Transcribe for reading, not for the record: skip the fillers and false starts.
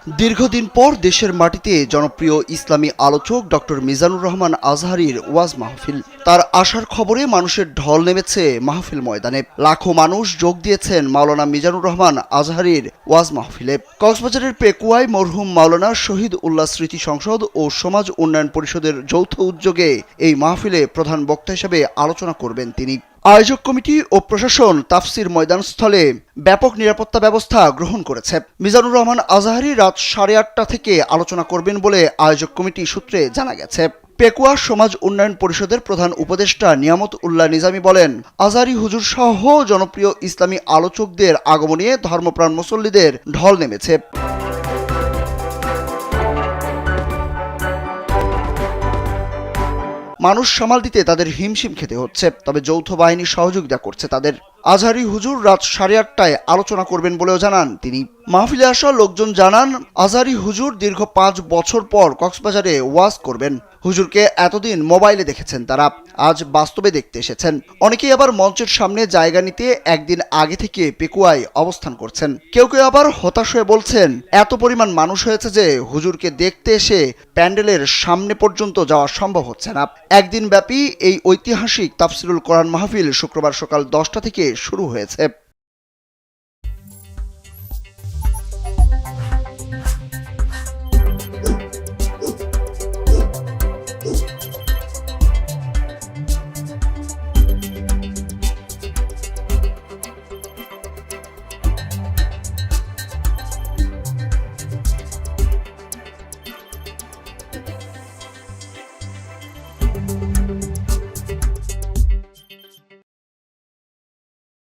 দীর্ঘদিন পর দেশের মাটিতে জনপ্রিয় ইসলামী আলোচক ডক্টর মিজানুর রহমান আজহারীর ওয়াজ মাহফিল। তার আসার খবরে মানুষের ঢল নেমেছে মাহফিল ময়দানে। লাখো মানুষ যোগ দিয়েছেন মাওলানা মিজানুর রহমান আজহারীর ওয়াজ মাহফিলে। কক্সবাজারের পেকুয়ায় মরহুম মাওলানা শহীদ উল্লাহ স্মৃতি সংসদ ও সমাজ উন্নয়ন পরিষদের যৌথ উদ্যোগে এই মাহফিলে প্রধান বক্তা হিসেবে আলোচনা করবেন তিনি। আয়োজক কমিটি ও প্রশাসন তাফসির ময়দানস্থলে ব্যাপক নিরাপত্তা ব্যবস্থা গ্রহণ করেছে। মিজানুর রহমান আজহারী রাত 8:30 থেকে আলোচনা করবেন বলে আয়োজক কমিটি সূত্রে জানা গেছে। পেকুয়া সমাজ উন্নয়ন পরিষদের প্রধান উপদেষ্টা নিয়ামত উল্লাহ নিজামী বলেন, আজহারী হুজুর সহ জনপ্রিয় ইসলামী আলোচকদের আগমনে ধর্মপ্রাণ মুসল্লিদের ঢল নেমেছে। মানুষ সামাল দিতে তাদের হিমশিম খেতে হচ্ছে, তবে যৌথ বাহিনী সহযোগিতা করছে তাদের। আজহারী হুজুর রাত 8:30টায় আলোচনা করবেন বলেও জানান তিনি। মাহফিলে আসা লোকজন জানান, আজহারী হুজুর দীর্ঘ 5 বছর পর কক্সবাজারে ওয়াজ করবেন। হুজুরকে এতদিন মোবাইলে দেখেছেন তারা, আজ বাস্তবে দেখতে এসেছেন। অনেকেই আবার মঞ্চের সামনে জায়গা নিতে একদিন আগে থেকে পেকুয়ায় অবস্থান করছেন। কেউ কেউ আবার হতাশ হয়ে বলছেন, এত পরিমাণ মানুষ হয়েছে যে হুজুরকে দেখতে এসে প্যান্ডেলের সামনে পর্যন্ত যাওয়া সম্ভব হচ্ছে না। একদিন ব্যাপী এই ঐতিহাসিক তাফসিরুল কোরআন মাহফিল শুক্রবার সকাল 10টা থেকে শুরু হয়েছে।